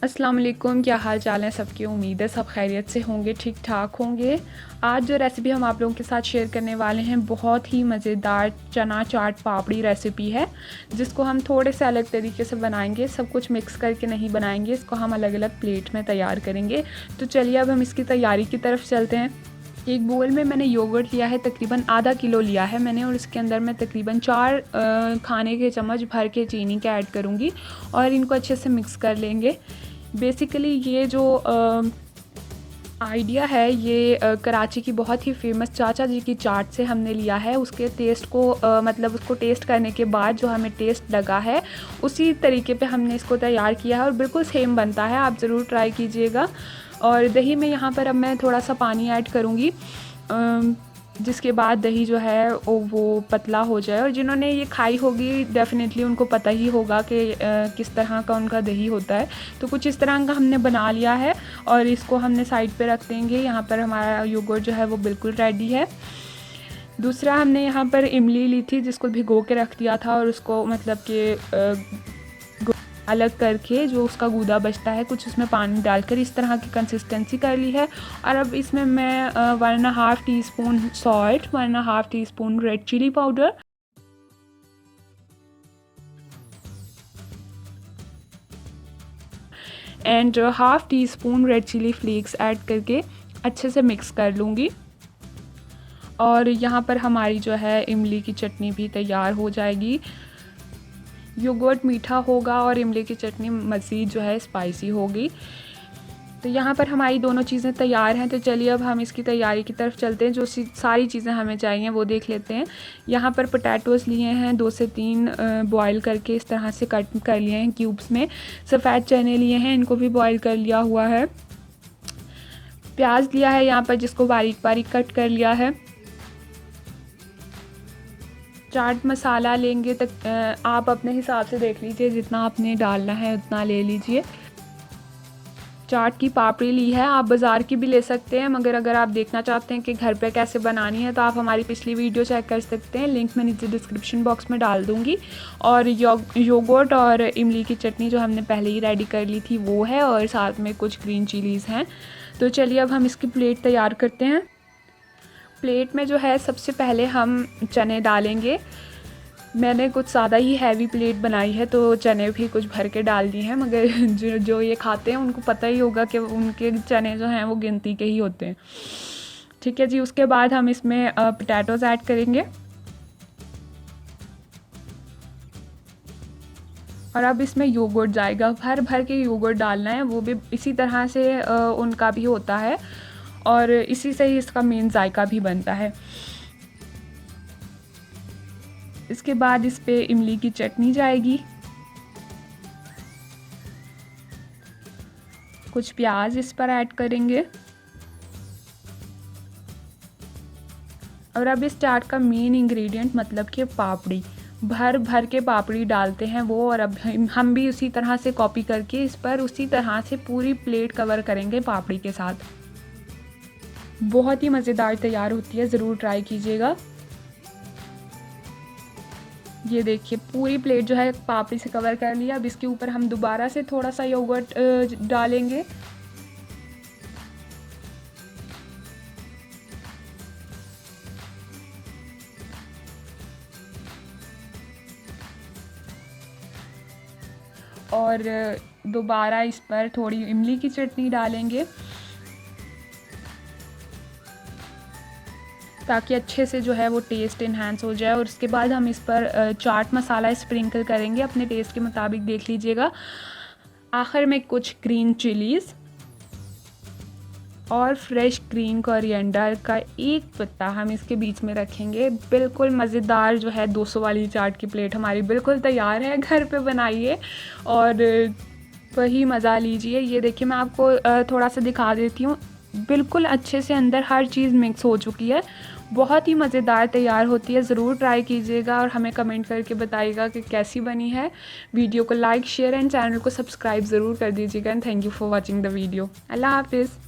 अस्सलाम वालेकुम, क्या हाल चाल है सबकी। उम्मीद है सब खैरियत से होंगे, ठीक ठाक होंगे। आज जो रेसिपी हम आप लोगों के साथ शेयर करने वाले हैं बहुत ही मज़ेदार चना चाट पापड़ी रेसिपी है, जिसको हम थोड़े से अलग तरीके से बनाएंगे। सब कुछ मिक्स करके नहीं बनाएंगे, इसको हम अलग अलग प्लेट में तैयार करेंगे। तो चलिए अब हम इसकी तैयारी की तरफ चलते हैं। एक बोल में मैंने योगर्ट लिया है, तकरीबन आधा किलो लिया है मैंने, और इसके अंदर मैं तकरीबन 4 खाने के चम्मच भर के चीनी के ऐड करूँगी और इनको अच्छे से मिक्स कर लेंगे। बेसिकली ये जो आइडिया है ये कराची की बहुत ही फेमस चाचा जी की चाट से हमने लिया है। उसके टेस्ट को मतलब उसको टेस्ट करने के बाद जो हमें टेस्ट लगा है उसी तरीके पे हमने इसको तैयार किया है और बिल्कुल सेम बनता है। आप ज़रूर ट्राई कीजिएगा। और दही में यहाँ पर अब मैं थोड़ा सा पानी ऐड करूँगी, जिसके बाद दही जो है वो पतला हो जाए। और जिन्होंने ये खाई होगी डेफ़िनेटली उनको पता ही होगा कि किस तरह का उनका दही होता है। तो कुछ इस तरह का हमने बना लिया है और इसको हमने साइड पे रख देंगे। यहाँ पर हमारा योगर्ट जो है वो बिल्कुल रेडी है। दूसरा हमने यहाँ पर इमली ली थी, जिसको भिगो के रख दिया था और उसको मतलब कि अलग करके जो उसका गूदा बचता है कुछ उसमें पानी डालकर इस तरह की कंसिस्टेंसी कर ली है। और अब इसमें मैं 1.5 teaspoon salt, 1.5 teaspoon red chilli powder and half teaspoon red chilli flakes add करके अच्छे से मिक्स कर लूँगी। और यहाँ पर हमारी जो है इमली की चटनी भी तैयार हो जाएगी। योगर्ट मीठा होगा और इमली की चटनी मज़ीद जो है स्पाइसी होगी। तो यहाँ पर हमारी दोनों चीज़ें तैयार हैं। तो चलिए अब हम इसकी तैयारी की तरफ चलते हैं। जो सारी चीज़ें हमें चाहिए वो देख लेते हैं। यहाँ पर पोटैटोज़ लिए हैं 2 से 3 बॉयल करके इस तरह से कट कर लिए हैं क्यूब्स में। सफ़ेद चने लिए हैं, इनको भी बॉयल कर लिया हुआ है। प्याज लिया है यहाँ पर, जिसको बारीक बारीक कट कर लिया है। चाट मसाला लेंगे तक आप अपने हिसाब से देख लीजिए, जितना आपने डालना है उतना ले लीजिए। चाट की पापड़ी ली है, आप बाज़ार की भी ले सकते हैं, मगर अगर आप देखना चाहते हैं कि घर पे कैसे बनानी है तो आप हमारी पिछली वीडियो चेक कर सकते हैं। लिंक मैं नीचे डिस्क्रिप्शन बॉक्स में डाल दूँगी। और योगर्ट और इमली की चटनी जो हमने पहले ही रेडी कर ली थी वो है, और साथ में कुछ ग्रीन चिलीज़ हैं। तो चलिए अब हम इसकी प्लेट तैयार करते हैं। प्लेट में जो है सबसे पहले हम चने डालेंगे। मैंने कुछ ज़्यादा ही हैवी प्लेट बनाई है तो चने भी कुछ भर के डाल दिए हैं, मगर जो ये खाते हैं उनको पता ही होगा कि उनके चने जो हैं वो गिनती के ही होते हैं। ठीक है जी। उसके बाद हम इसमें पोटैटोज़ ऐड करेंगे और अब इसमें योगर्ट जाएगा। भर भर के योगर्ट डालना है, वो भी इसी तरह से उनका भी होता है और इसी से ही इसका मेन जायका भी बनता है। इसके बाद इस पे इमली की चटनी जाएगी, कुछ प्याज इस पर ऐड करेंगे। और अब इस चाट का मेन इंग्रेडिएंट मतलब कि पापड़ी, भर भर के पापड़ी डालते हैं वो। और अब हम भी उसी तरह से कॉपी करके इस पर उसी तरह से पूरी प्लेट कवर करेंगे पापड़ी के साथ। बहुत ही मज़ेदार तैयार होती है, ज़रूर ट्राई कीजिएगा। ये देखिए पूरी प्लेट जो है पापड़ी से कवर कर लिया। अब इसके ऊपर हम दोबारा से थोड़ा सा योगर्ट डालेंगे। और दोबारा इस पर थोड़ी इमली की चटनी डालेंगे ताकि अच्छे से जो है वो टेस्ट इन्हांस हो जाए। और उसके बाद हम इस पर चाट मसाला स्प्रिंकल करेंगे, अपने टेस्ट के मुताबिक देख लीजिएगा। आखिर में कुछ ग्रीन चिलीज़ और फ्रेश ग्रीन कोरिएंडर का एक पत्ता हम इसके बीच में रखेंगे। बिल्कुल मज़ेदार जो है 200 वाली चाट की प्लेट हमारी बिल्कुल तैयार है। घर पे बनाइए और वही मज़ा लीजिए। ये देखिए मैं आपको थोड़ा सा दिखा देती हूँ, बिल्कुल अच्छे से अंदर हर चीज़ मिक्स हो चुकी है। बहुत ही मज़ेदार तैयार होती है, ज़रूर ट्राई कीजिएगा और हमें कमेंट करके बताइएगा कि कैसी बनी है। वीडियो को लाइक शेयर एंड चैनल को सब्सक्राइब ज़रूर कर दीजिएगा। And thank you for watching the video. अल्लाह हाफिज़।